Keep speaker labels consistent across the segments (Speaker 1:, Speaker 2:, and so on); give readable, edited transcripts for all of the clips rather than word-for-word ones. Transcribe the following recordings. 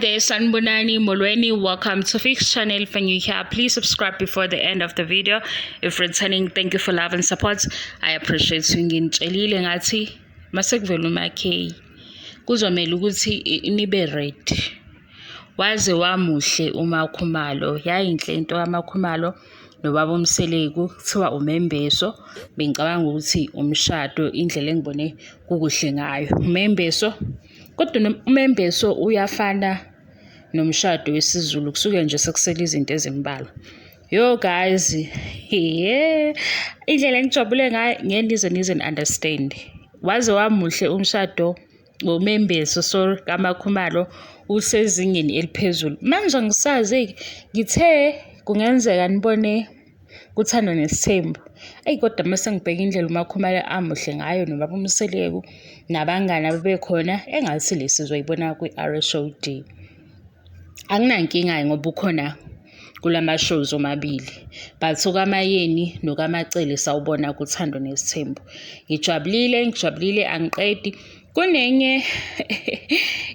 Speaker 1: there, Sanbonani Molweni. Welcome to Fix channel. If you're new here, please subscribe before the end of the video. If returning, thank you for love and support. I appreciate swinging chelile ngathi masekuvela umakhe kuzomela ukuthi nibe ready. Waze wamuhle uMakhumalo, yayinhle into kaMakhumalo nobaba Mseleku kuthiwa Umembeso. Bengicabanga ukuthi umshado indlela engibone kukuhle ngayo. Umembeso kodwa Umembeso uyafana nomshado wesiZulu, kusuke nje sekusela izinto ezimbalwa. Yo guys, indlela engijabule ngayo ngenize nize understand. Waze wamuhle umshado Umembeso kaMakhumalo usezingeni eliphezulu. Manje ngisazi ngithe kungenzeka nibone Uthando Nes'thembu. Kodwa mase ngibheka indlela uMakhumalo amuhle ngayo nobaba Mseleku nabangani abebekhona engathi lesi zoyibona kwi-RHOD. Anginankinga ngoba ukhona kulama shows omabili, but okamayeni nokamacele sawubona kuThando Nes'thembu. Ngijabulile angiqedi. Kunenye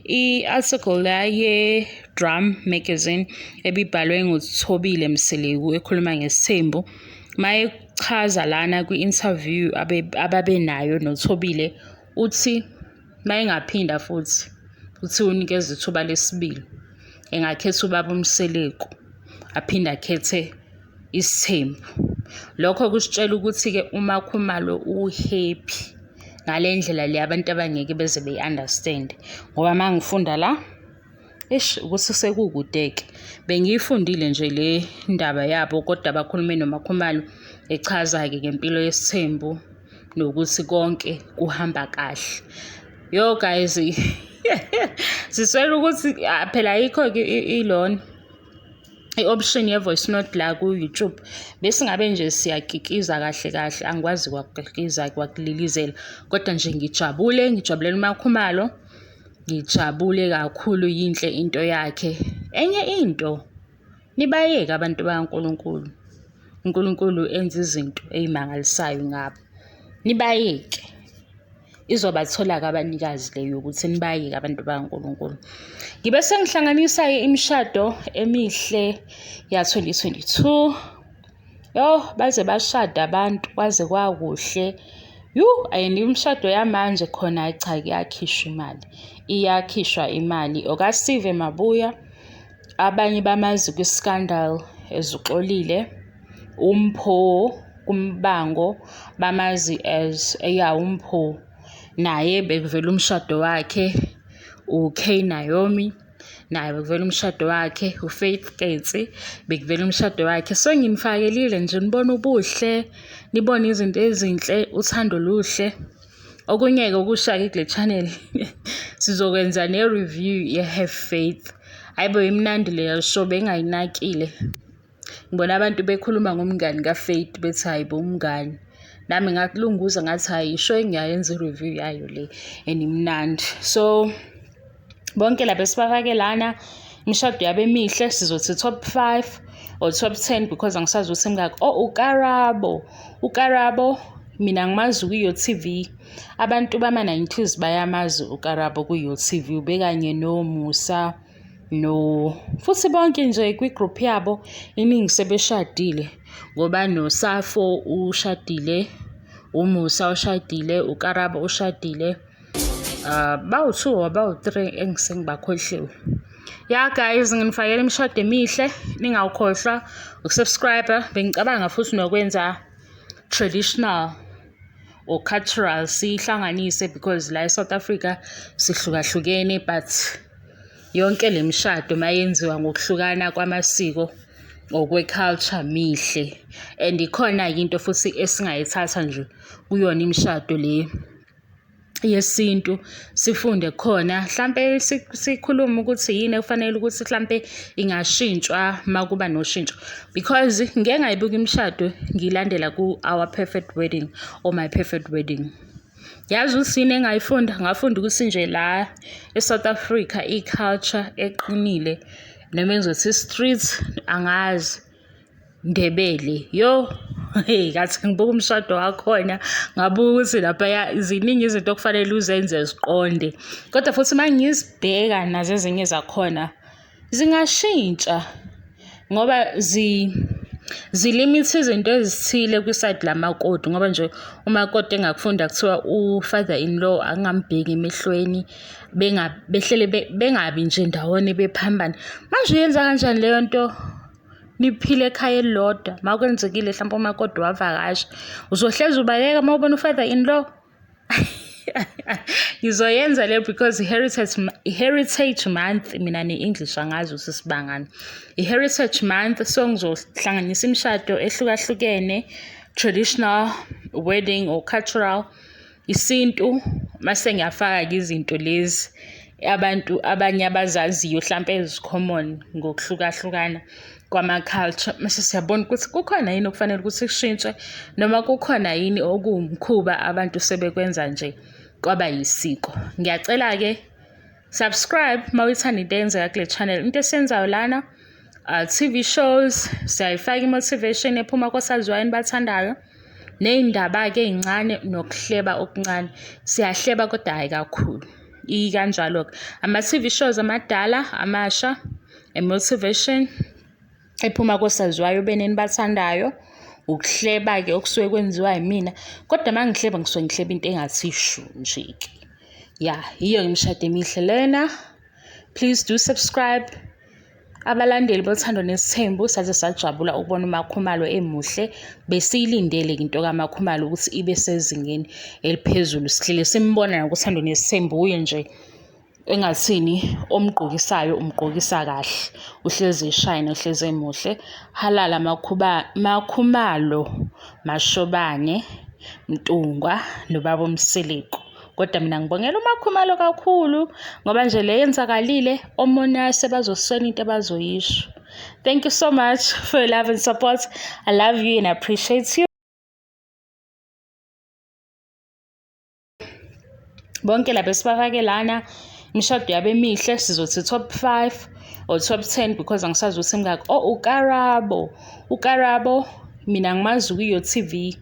Speaker 1: i-article la ye-Drum magazine ebibhalwe nguThobile Mseleku ekhuluma ngesithembu. Mayechaza lana kwi-interview ababenayo noThobile uthi mayengaphinda futhi uthi unikeza ithuba lesibili engakhetha ubaba Mseleku aphinda akhethe isithembu. Lokho kusitshela ukuthi-ke uMakhumalo uhappy ngale ndlela le abantu abangeke beze be-understand, ngoba mangifunda la ukuthi sekukudeke bengiyifundile nje le ndaba yabo, kodwa bakhulume noMakhumalo echaza-ke ngempilo yesithembu nokuthi konke kuhamba kahle. Yo guys, siswela ukuthi phela ayikho-ke ilona i-option ye-voice note la ku-YouTube, bese ngabe nje siyakikiza kahle, angikwazi kwakukikiza kwakulilizela, kodwa nje ngijabulela uMakhumalo, ngijabule kakhulu, yinhle into yakhe. Enye into, nibayeke abantu bakaNkulunkulu, uNkulunkulu enza izinto ezimangalisayo ngabo, nibayeke. Izobathola-ke abanikazi leyo ukuthi nibayeke abantu bakaNkulunkulu. Ngibe sengihlanganisa imishado emihle ya 2022. Yo baze bashada abantu kwaze kwakuhle. And imishado yamanje khona cha iyakhishwa imali. OkaSteve Mabuya abanye bamazi kwi-scandal ezuxolile, uMpho kumbango bamazi as uMpho, naye bekuvela umshado wakhe. uK Naomi naye bekuvela umshado wakhe. uFaith Ketsi bekuvela umshado wakhe. So nginifakelile nje nibone ubuhle, nibone izinto ezinhle, uthando luhle. Okunye-ke okusha-ke kule channel sizokwenza ne-review ye-Have Faith. Hayibo imnandi leyo show, bengayinakile. Ngibona abantu bekhuluma ngomngani kaFaith bethi hayibo umngani, nami ngakulunguza ngathi hayi isho engiyayenza i-review yayo le enimnandi. So bonke laba esibafake lana imishado yabe emihle, sizothi top 5 or top 10 because angisazi ukuthi mngaki. uKarabo mina ngimazi ku-YOTV. Abantu bama-90s bayamazi uKarabo ku-YOTV, ubekanye noMusa futhi bonke nje kwi-group yabo iningi sebeshadile, ngoba noSafo ushadile, uMusa ushadile, uKarabo ushadile. Bawu-2 or bawu-3 engisengibakhohliwe. Ya guys, nginifakela imishado emihle, ningawukhohlwa ukusubscribe. Bengicabanga futhi nokwenza traditional or cultural sihlanganise because la eSouth Africa sihlukahlukene, but yonke le mishado mayenziwa ngokuhlukana kwamasiko okwe-culture mihle. And ikhona into futhi esingayithatha nje kuyona imishado le yesintu, sifunde khona, mhlampe sikhuluma ukuthi yini kufanele ukuthi mhlampe ingashintshwa makuba noshintsho, because ngeke ngayibuka imishado ngilandela ku-Our Perfect Wedding or My Perfect Wedding. Yazi usini engayifunda, ngafunda ukuthi nje la eSouth Africa i-culture eqinile noma engizothi street angazi Ndebele. Yo hey kathi ngibuka umshado wakhona ngabuka ukuthi lapha ziningi izinto okufanele uzenze ziqonde, kodwa futhi mangizibheka nazo ezinye zakhona zingashintsha ngoba zilimitha izinto ezithile kwiside lamakoti, ngoba nje umakoti engakufunda kuthiwa u-father in law angambheki emehlweni, behlele bengabi nje ndawone bephambane. Manje uyenza kanjani leyo nto? Niphile ekhaya elilodwa, makwenzekile mhlawumbe umakoti wavakasha, uzohlezi ubaleka uma ubona u-father in law? Ngizoyenza le because i-heritage month, mina ne-English angazi ukuthi sibangani. I-heritage month, so ngizohlanganisa imishado ehlukahlukene, traditional, wedding or cultural, isintu, mase ngiyafaka izinto lezi abantu abanye abazaziyo mhlampe ezi-common ngokuhlukahlukana kwama-culture. Mase siyabona ukuthi kukhona yini okufanele ukuthi kushintshe, noma kukhona yini okuwumkhuba abantu sebekwenza nje kwaba yisiko. Ngiyacela-ke subscribe uma uyithanda into eyenzeka kule channel. Into esiyenzayo lana TV shows, siyayifaka i-motivation ephuma kosaziwayo enibathandayo, ney'ndaba-ke ey'ncane nokuhleba okuncane. Siyahleba kodwa hhayi kakhulu, ikanjalo-ke ama-TV shows amadala amasha, motivation ephuma kosaziwayo benenibathandayo, ukuhleba-ke okusuke kwenziwa yimina, kodwa uma ngihleba ngisuke ngihleba into engathi shu nje-ke. Ya, yiyo imishado emihle lena. Please do subscribe. Abalandeli bothando nesithembu saze sajabula ukubona uMakhumalo emuhle, besiyilindele into kaMakhumalo ukuthi ibe sezingeni eliphezulu. Sihlele simbona ngokuthando nesithembu, uye nje engathini omgqokisayo, umgqokisa kahle, uhlezi eshayina, uhlezi emuhle. Halala Makhumalo, Mashobane, Mtungwa nobaba Mseleku. Kodwa mina ngibongela uMakhumalo kakhulu ngoba nje le yenzakalile, omonase bazoswena into abazoyisho. Thank you so much for your love and support. I love you and I appreciate you. Bonke lapha sibafake lana imishado yabe mihle, sizothi top 5 or top 10 because angisazi ukuthi mngaki. uKarabo mina ngimazi ku-YOTV.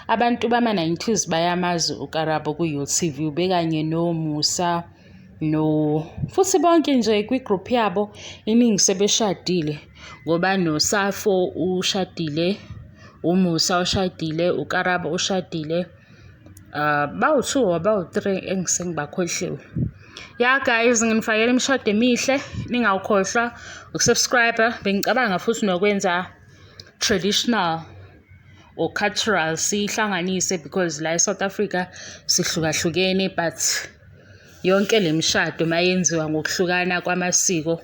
Speaker 1: Abantu bama-90s bayamazi uKarabo ku-YOTV, ubekanye noMusa futhi bonke nje kwi-group yabo iningi sebeshadile, ngoba noSafo ushadile, uMusa ushadile, uKarabo ushadile, bawu-2 or bawu-3 engisengibakhohliwe. Ya guys, nginifakela imishado emihle, ningawukhohlwa ukusubscribe. Bengicabanga futhi nokwenza traditional or cultural sihlanganise because la eSouth Africa sihlukahlukene, but yonke le mishado mayenziwa ngokuhlukana kwamasiko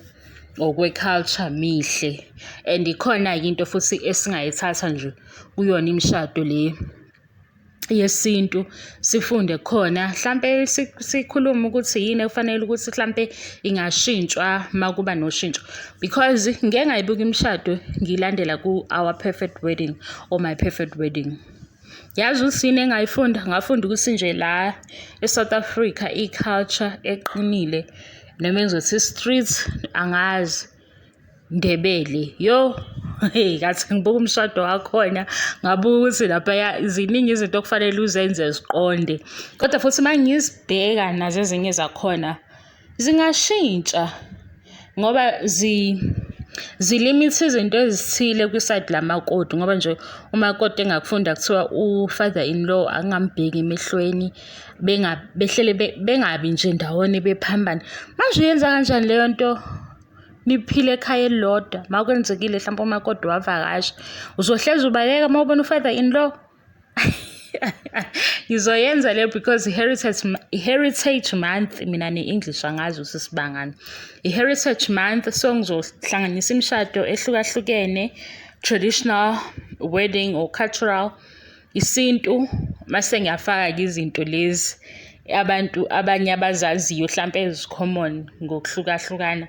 Speaker 1: okwe-culture mihle, and ikhona into futhi esingayithatha nje kuyona imishado le yesintu, sifunde khona, mhlampe sikhuluma ukuthi yini efanele ukuthi mhlampe ingashintshwa makuba noshintsho, because ngeke ngayibuka imishado ngilandela ku-Our Perfect Wedding or My Perfect Wedding. Yazi ukuthi yini engayifunda? Ngafunda ukuthi nje la eSouth Africa i-culture eqinile, noma engizothi street angazi, Ndebele yo hey kathi ngibuka umshado wakhona ngabuka ukuthi lapha ziningi izinto okufanele uzenze ziqonde, kodwa futhi mangizibheka nazo ezinye zakhona zingashintsha ngoba zilimitha izinto ezithile kwiside lamakoti, ngoba nje umakoti engakufunda kuthiwa u-father in law angambheki emehlweni, behlele bengabi nje ndawone bephambane. Manje uyenza kanjani leyo nto? Niphile ekhaya elilodwa, makwenzekile mhlawumbe umakoti wavakasha, uzohlezi ubaleka uma ubona u-father in law? Ngizoyenza le because i-heritage month, mina ne-English angazi ukuthi sibangani. I-heritage month, so ngizohlanganisa imishado ehlukahlukene, traditional, wedding or cultural, isintu, mase ngiyafaka izinto lezi abantu abanye abazaziyo mhlampe ezi-common ngokuhlukahlukana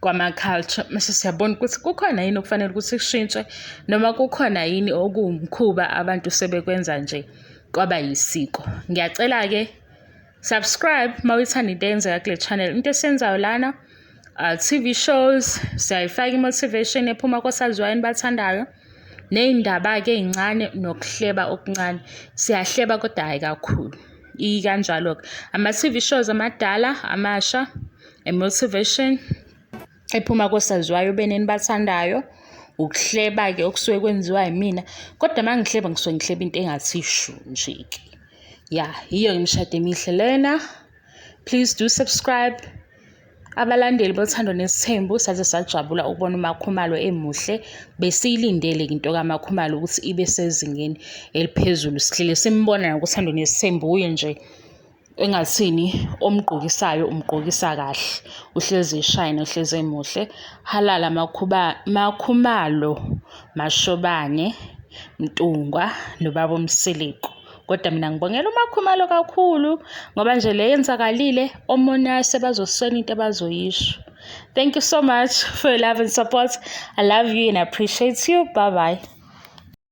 Speaker 1: kwama-culture. Mase siyabona ukuthi kukhona yini okufanele ukuthi kushintshe, noma kukhona yini okuwumkhuba abantu sebekwenza nje kwaba yisiko. Ngiyacela-ke subscribe uma uyithanda into eyenzeka kule channel. Into esiyenzayo lana TV shows, siyayifaka i-motivation ephuma kosaziwayo enibathandayo, ney'ndaba-ke ey'ncane nokuhleba okuncane. Siyahleba kodwa hhayi kakhulu. Ikanjalo-ke. Ama-TV shows amadala, amasha, motivation ephuma kosaziwayo beneni bathandayo. Ukuhleba-ke okusuke kwenziwa yimina. Kodwa uma ngihleba ngisuke ngihleba into engathi shu nje-ke. Yiyo imishado emihle lena. Please do subscribe. Abalandeli bothando nesithembu saze sajabula ukubona uMakhumalo emuhle. Besiyilindele into kaMakhumalo ukuthi ibe sezingeni eliphezulu. Sihlele simbona ngothando nesithembu uye nje engathini omgqokisayo umgqokisa kahle. Uhlezi eshayina, uhlezi emuhle. Halala Makhumalo, Mashobane, Mtungwa noBaba Mseleku. Kodwa mina ngibongela uMakhumalo kakhulu ngoba nje le yenzakalile omunye sebazoswena into abazoyisho. Thank you so much for your love and support. I love you and I appreciate you. Bye bye.